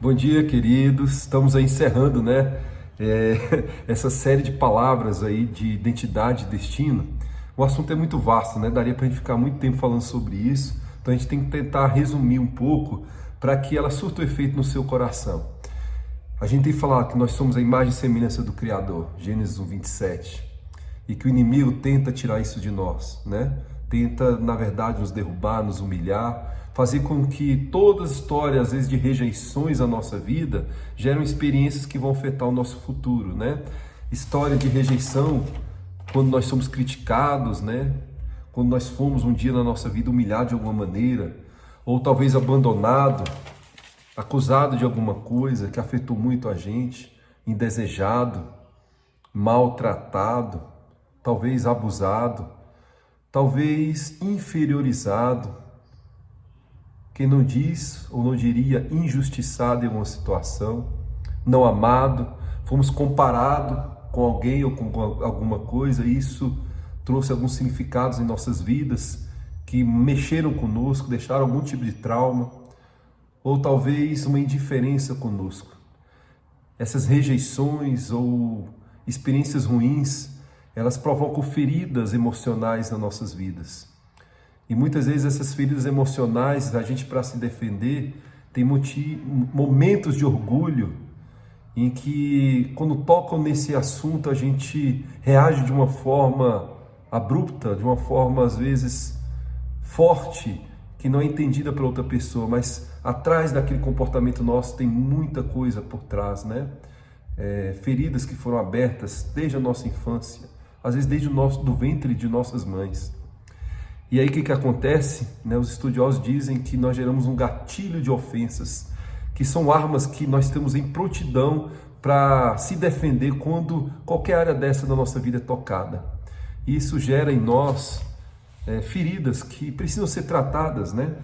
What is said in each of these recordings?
Bom dia, queridos. Estamos aí encerrando, né, essa série de palavras aí de identidade e destino. O assunto é muito vasto, né? Daria para a gente ficar muito tempo falando sobre isso. Então a gente tem que tentar resumir um pouco para que ela surta o efeito no seu coração. A gente tem falado que nós somos a imagem e semelhança do Criador, Gênesis 1:27, e que o inimigo tenta tirar isso de nós, né? Tenta, na verdade, nos derrubar, nos humilhar, fazer com que todas as histórias, às vezes, de rejeições à nossa vida, geram experiências que vão afetar o nosso futuro, né? História de rejeição, quando nós somos criticados, né? Quando nós fomos um dia na nossa vida humilhados de alguma maneira, ou talvez abandonado, acusado de alguma coisa que afetou muito a gente, indesejado, maltratado, talvez abusado, talvez inferiorizado, quem não diz ou não diria injustiçado em uma situação, não amado, fomos comparados com alguém ou com alguma coisa, e isso trouxe alguns significados em nossas vidas que mexeram conosco, deixaram algum tipo de trauma, ou talvez uma indiferença conosco. Essas rejeições ou experiências ruins, elas provocam feridas emocionais nas nossas vidas. E muitas vezes essas feridas emocionais, a gente, para se defender, tem momentos de orgulho em que, quando tocam nesse assunto, a gente reage de uma forma abrupta, de uma forma às vezes forte, que não é entendida pela outra pessoa, mas atrás daquele comportamento nosso tem muita coisa por trás, né? Feridas que foram abertas desde a nossa infância, às vezes desde do ventre de nossas mães. E aí o que acontece? Né? Os estudiosos dizem que nós geramos um gatilho de ofensas, que são armas que nós temos em prontidão para se defender quando qualquer área dessa da nossa vida é tocada. E isso gera em nós feridas que precisam ser tratadas, né?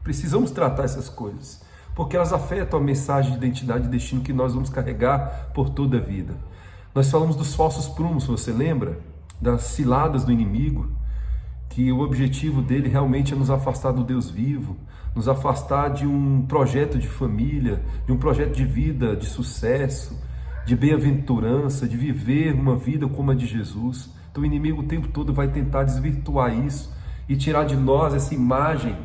Precisamos tratar essas coisas, porque elas afetam a mensagem de identidade e destino que nós vamos carregar por toda a vida. Nós falamos dos falsos prumos, você lembra? Das ciladas do inimigo, que o objetivo dele realmente é nos afastar do Deus vivo, nos afastar de um projeto de família, de um projeto de vida, de sucesso, de bem-aventurança, de viver uma vida como a de Jesus. Então o inimigo o tempo todo vai tentar desvirtuar isso e tirar de nós essa imagem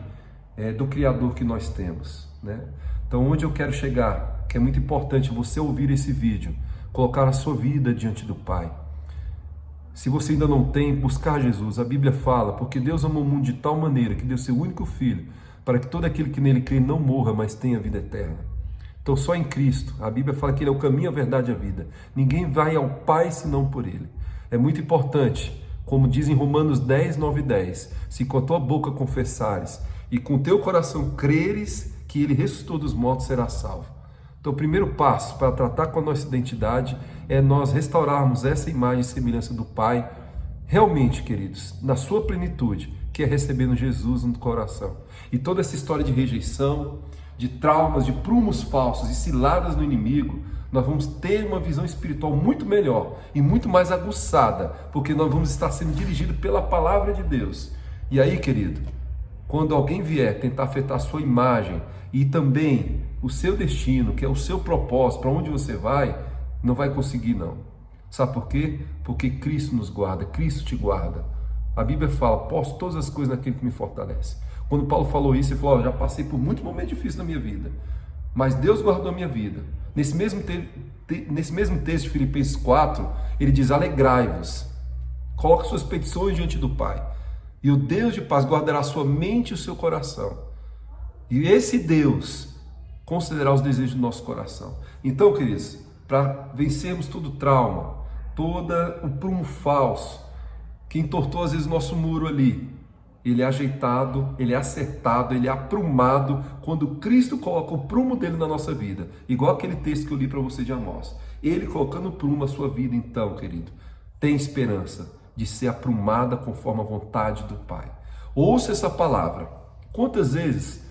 do Criador que nós temos, né? Então onde eu quero chegar, que é muito importante você ouvir esse vídeo, colocar a sua vida diante do Pai. Se você ainda não tem, buscar Jesus. A Bíblia fala, porque Deus amou o mundo de tal maneira que deu seu único Filho, para que todo aquele que nele crê não morra, mas tenha vida eterna. Então só em Cristo, a Bíblia fala que Ele é o caminho, a verdade e a vida. Ninguém vai ao Pai senão por Ele. É muito importante, como diz em Romanos 10, 9 e 10, se com a tua boca confessares e com o teu coração creres que Ele ressuscitou dos mortos, serás salvo. Então o primeiro passo para tratar com a nossa identidade é nós restaurarmos essa imagem e semelhança do Pai, realmente, queridos, na sua plenitude, que é recebendo Jesus no coração. E toda essa história de rejeição, de traumas, de prumos falsos e ciladas no inimigo, nós vamos ter uma visão espiritual muito melhor e muito mais aguçada, porque nós vamos estar sendo dirigidos pela palavra de Deus. E aí, querido, quando alguém vier tentar afetar a sua imagem e também o seu destino, que é o seu propósito, para onde você vai, não vai conseguir não. Sabe por quê? Porque Cristo nos guarda, Cristo te guarda. A Bíblia fala, posso todas as coisas naquele que me fortalece. Quando Paulo falou isso, ele falou, já passei por muitos momentos difíceis na minha vida, mas Deus guardou a minha vida. Nesse mesmo texto de Filipenses 4, ele diz, alegrai-vos, coloque suas petições diante do Pai, e o Deus de paz guardará a sua mente e o seu coração. E esse Deus considerará os desejos do nosso coração. Então, queridos, para vencermos todo trauma, todo o prumo falso, que entortou às vezes o nosso muro ali, ele é ajeitado, ele é acertado, ele é aprumado quando Cristo coloca o prumo dele na nossa vida. Igual aquele texto que eu li para você de Amós. Ele colocando o prumo na sua vida, então, querido, tem esperança de ser aprumada conforme a vontade do Pai. Ouça essa palavra. Quantas vezes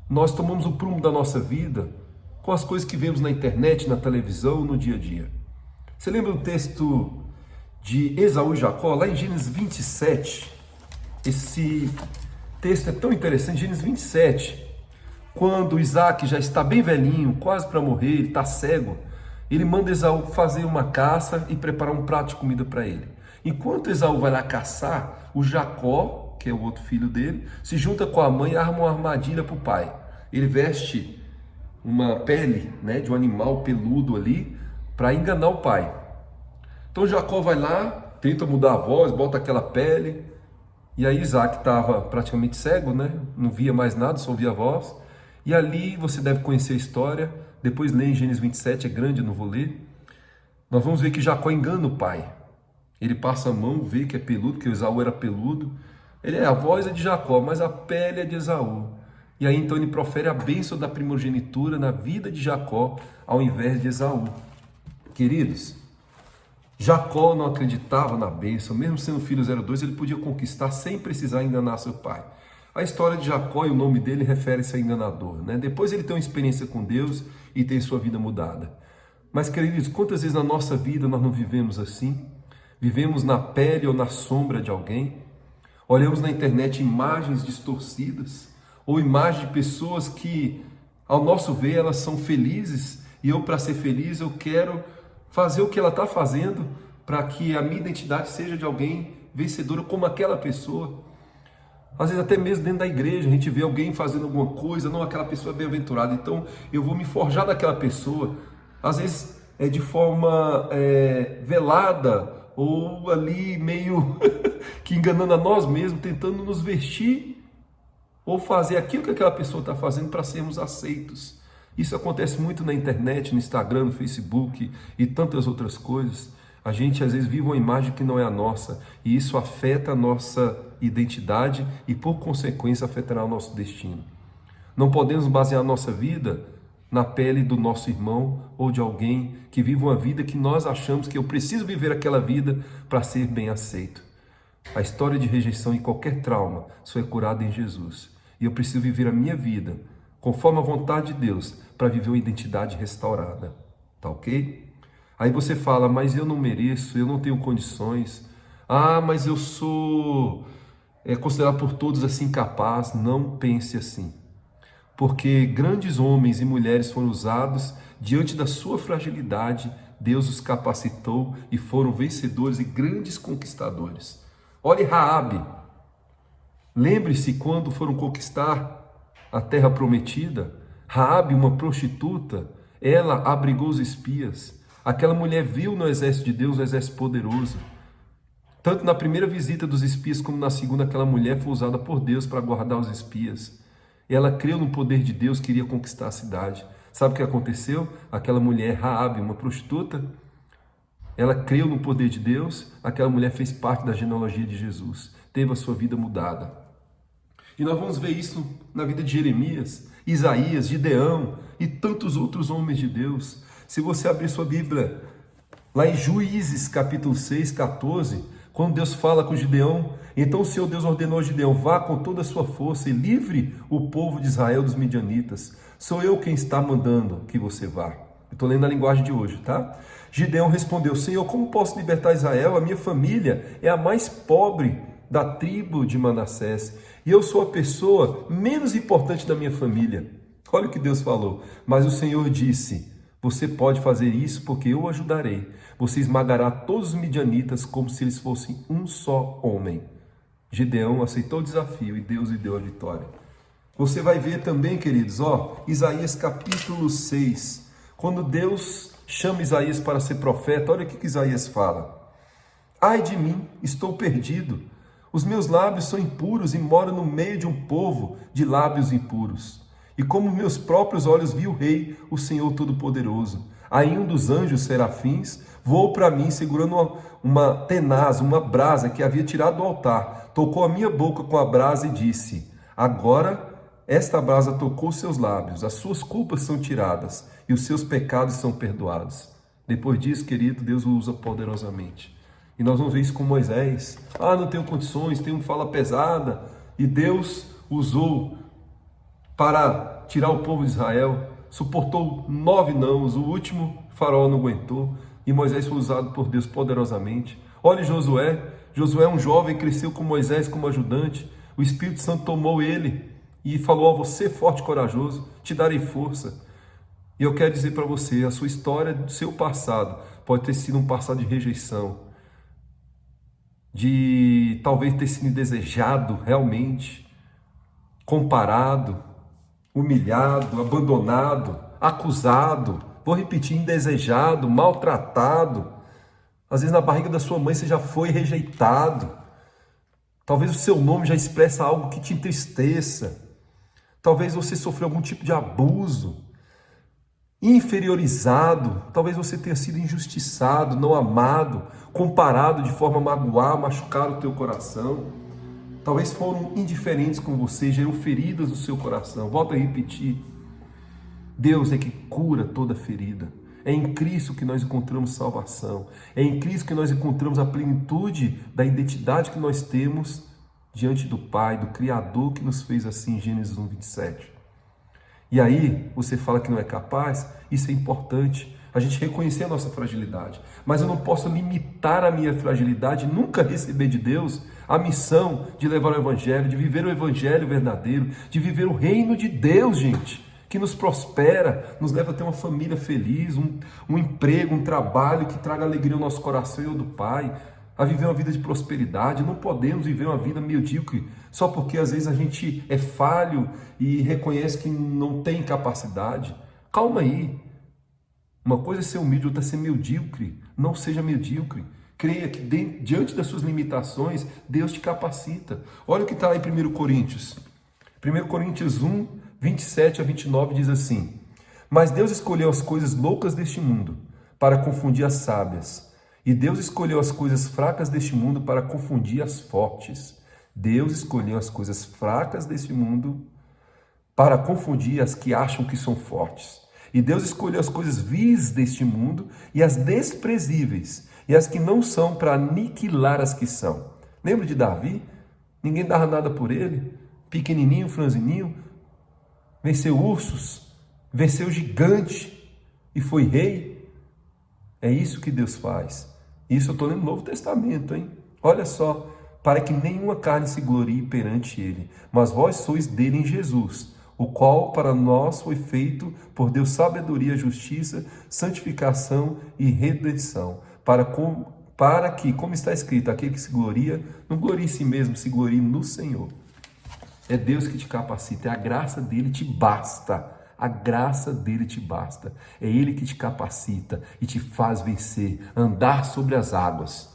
nós tomamos o prumo da nossa vida com as coisas que vemos na internet, na televisão, no dia a dia? Você lembra do texto de Esaú e Jacó, lá em Gênesis 27? Esse texto é tão interessante, Gênesis 27. Quando Isaac já está bem velhinho, quase para morrer, ele está cego, ele manda Esaú fazer uma caça e preparar um prato de comida para ele. Enquanto Esaú vai lá caçar, o Jacó, que é o outro filho dele, se junta com a mãe e arma uma armadilha para o pai. Ele veste uma pele, né, de um animal peludo ali para enganar o pai. Então Jacó vai lá, tenta mudar a voz, bota aquela pele, e aí Isaac estava praticamente cego, né? Não via mais nada, só ouvia a voz. E ali você deve conhecer a história, depois lê em Gênesis 27, é grande, eu não vou ler. Nós vamos ver que Jacó engana o pai. Ele passa a mão, vê que é peludo, porque Esaú era peludo. A voz é de Jacó, mas a pele é de Esaú. E aí então ele profere a bênção da primogenitura na vida de Jacó, ao invés de Esaú. Queridos, Jacó não acreditava na bênção, mesmo sendo filho 02, ele podia conquistar sem precisar enganar seu pai. A história de Jacó e o nome dele refere-se a enganador, né? Depois ele tem uma experiência com Deus e tem sua vida mudada. Mas, queridos, quantas vezes na nossa vida nós não vivemos assim? Vivemos na pele ou na sombra de alguém? Olhamos na internet imagens distorcidas ou imagens de pessoas que, ao nosso ver, elas são felizes e eu, para ser feliz, eu quero fazer o que ela está fazendo para que a minha identidade seja de alguém vencedora como aquela pessoa. Às vezes até mesmo dentro da igreja, a gente vê alguém fazendo alguma coisa, não, aquela pessoa é bem-aventurada, então eu vou me forjar daquela pessoa. Às vezes é de forma velada ou ali meio que enganando a nós mesmos, tentando nos vestir ou fazer aquilo que aquela pessoa está fazendo para sermos aceitos. Isso acontece muito na internet, no Instagram, no Facebook e tantas outras coisas. A gente às vezes vive uma imagem que não é a nossa e isso afeta a nossa identidade e por consequência afetará o nosso destino. Não podemos basear a nossa vida na pele do nosso irmão ou de alguém que vive uma vida que nós achamos que eu preciso viver aquela vida para ser bem aceito. A história de rejeição e qualquer trauma só é curada em Jesus. E eu preciso viver a minha vida conforme a vontade de Deus para viver uma identidade restaurada. Tá ok? Aí você fala, mas eu não mereço, eu não tenho condições. Ah, mas eu sou considerado por todos assim incapaz. Não pense assim. Porque grandes homens e mulheres foram usados diante da sua fragilidade, Deus os capacitou e foram vencedores e grandes conquistadores. Olhe Raabe. Lembre-se quando foram conquistar a terra prometida. Raabe, uma prostituta, ela abrigou os espias. Aquela mulher viu no exército de Deus um exército poderoso. Tanto na primeira visita dos espias como na segunda, aquela mulher foi usada por Deus para guardar os espias. Ela creu no poder de Deus, queria conquistar a cidade. Sabe o que aconteceu? Aquela mulher, Raabe, uma prostituta, ela creu no poder de Deus, aquela mulher fez parte da genealogia de Jesus, teve a sua vida mudada. E nós vamos ver isso na vida de Jeremias, Isaías, Gideão e tantos outros homens de Deus. Se você abrir sua Bíblia, lá em Juízes, capítulo 6, 14, quando Deus fala com Gideão, então o Senhor Deus ordenou a Gideão, vá com toda a sua força e livre o povo de Israel dos midianitas. Sou eu quem está mandando que você vá. Eu estou lendo a linguagem de hoje, tá? Gideão respondeu, Senhor, como posso libertar Israel? A minha família é a mais pobre da tribo de Manassés e eu sou a pessoa menos importante da minha família. Olha o que Deus falou. Mas o Senhor disse, você pode fazer isso porque eu o ajudarei. Você esmagará todos os midianitas como se eles fossem um só homem. Gideão aceitou o desafio e Deus lhe deu a vitória. Você vai ver também, queridos, Isaías capítulo 6, quando Deus chama Isaías para ser profeta, olha o que Isaías fala. Ai de mim, estou perdido. Os meus lábios são impuros e moro no meio de um povo de lábios impuros. E como meus próprios olhos vi o Rei, o Senhor Todo-Poderoso. Aí um dos anjos serafins voou para mim segurando uma tenaz, uma brasa que havia tirado do altar. Tocou a minha boca com a brasa e disse, agora esta brasa tocou seus lábios, as suas culpas são tiradas e os seus pecados são perdoados. Depois disso, querido, Deus o usa poderosamente. E nós vamos ver isso com Moisés. Não tenho condições, tenho fala pesada. E Deus usou para tirar o povo de Israel, suportou 9 nãos, o último faraó não aguentou, e Moisés foi usado por Deus poderosamente. Olhe Josué é um jovem, cresceu com Moisés como ajudante, o Espírito Santo tomou ele e falou: ó, você forte e corajoso, te darei força. E eu quero dizer para você, a sua história, do seu passado, pode ter sido um passado de rejeição, de talvez ter sido desejado realmente, comparado, humilhado, abandonado, acusado, vou repetir, indesejado, maltratado. Às vezes na barriga da sua mãe você já foi rejeitado. Talvez o seu nome já expressa algo que te entristeça. Talvez você sofreu algum tipo de abuso, inferiorizado. Talvez você tenha sido injustiçado, não amado, comparado de forma a magoar, machucar o teu coração. Talvez foram indiferentes com você, gerou feridas no seu coração. Volto a repetir. Deus é que cura toda ferida. É em Cristo que nós encontramos salvação. É em Cristo que nós encontramos a plenitude da identidade que nós temos diante do Pai, do Criador que nos fez assim, em Gênesis 1:27. E aí, você fala que não é capaz, isso é importante, a gente reconhecer a nossa fragilidade. Mas eu não posso limitar a minha fragilidade, nunca receber de Deus a missão de levar o Evangelho, de viver o Evangelho verdadeiro, de viver o reino de Deus, gente, que nos prospera, nos leva a ter uma família feliz, um emprego, um trabalho que traga alegria ao nosso coração e ao do Pai, a viver uma vida de prosperidade. Não podemos viver uma vida medíocre só porque às vezes a gente é falho e reconhece que não tem capacidade. Calma aí. Uma coisa é ser humilde, outra é ser medíocre. Não seja medíocre. Creia que diante das suas limitações, Deus te capacita. Olha o que está lá em 1 Coríntios. 1 Coríntios 1, 27 a 29 diz assim: mas Deus escolheu as coisas loucas deste mundo para confundir as sábias. E Deus escolheu as coisas fracas deste mundo para confundir as fortes. Deus escolheu as coisas fracas deste mundo para confundir as que acham que são fortes. E Deus escolheu as coisas vis deste mundo e as desprezíveis e as que não são para aniquilar as que são. Lembra de Davi? Ninguém dava nada por ele. Pequenininho, franzininho, venceu ursos, venceu gigante e foi rei. É isso que Deus faz. Isso eu estou lendo no Novo Testamento, hein? Olha só, para que nenhuma carne se glorie perante ele, mas vós sois dele em Jesus, o qual para nós foi feito por Deus sabedoria, justiça, santificação e redenção, para que, como está escrito, aquele que se gloria, não glorie em si mesmo, se glorie no Senhor. É Deus que te capacita, é a graça dele te basta. A graça dele te basta. É ele que te capacita e te faz vencer, andar sobre as águas.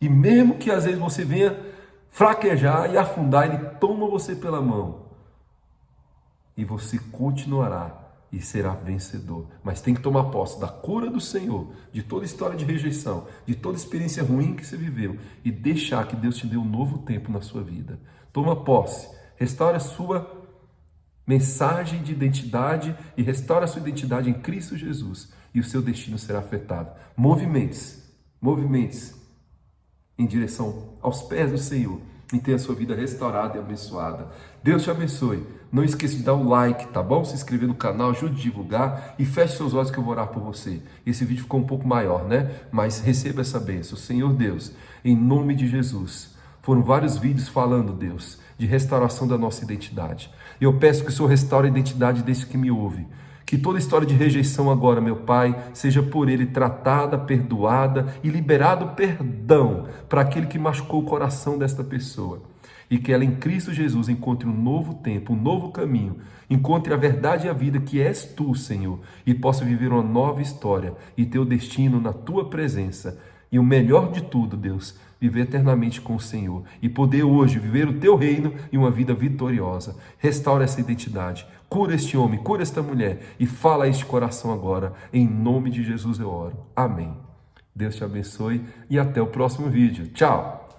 E mesmo que às vezes você venha fraquejar e afundar, ele toma você pela mão. E você continuará e será vencedor. Mas tem que tomar posse da cura do Senhor, de toda história de rejeição, de toda experiência ruim que você viveu e deixar que Deus te dê um novo tempo na sua vida. Toma posse, restaura a sua mensagem de identidade e restaura a sua identidade em Cristo Jesus e o seu destino será afetado. Movimente-se em direção aos pés do Senhor e tenha a sua vida restaurada e abençoada. Deus te abençoe. Não esqueça de dar um like, tá bom? Se inscrever no canal, ajude a divulgar e feche seus olhos que eu vou orar por você. Esse vídeo ficou um pouco maior, né? Mas receba essa bênção. Senhor Deus, em nome de Jesus. Foram vários vídeos falando, Deus, de restauração da nossa identidade. Eu peço que o Senhor restaure a identidade desse que me ouve. Que toda história de rejeição agora, meu Pai, seja por Ele tratada, perdoada e liberado perdão para aquele que machucou o coração desta pessoa. E que ela em Cristo Jesus encontre um novo tempo, um novo caminho, encontre a verdade e a vida que és Tu, Senhor, e possa viver uma nova história e teu destino na Tua presença. E o melhor de tudo, Deus, viver eternamente com o Senhor e poder hoje viver o Teu reino e uma vida vitoriosa. Restaura essa identidade, cura este homem, cura esta mulher e fala a este coração agora. Em nome de Jesus eu oro. Amém. Deus te abençoe e até o próximo vídeo. Tchau!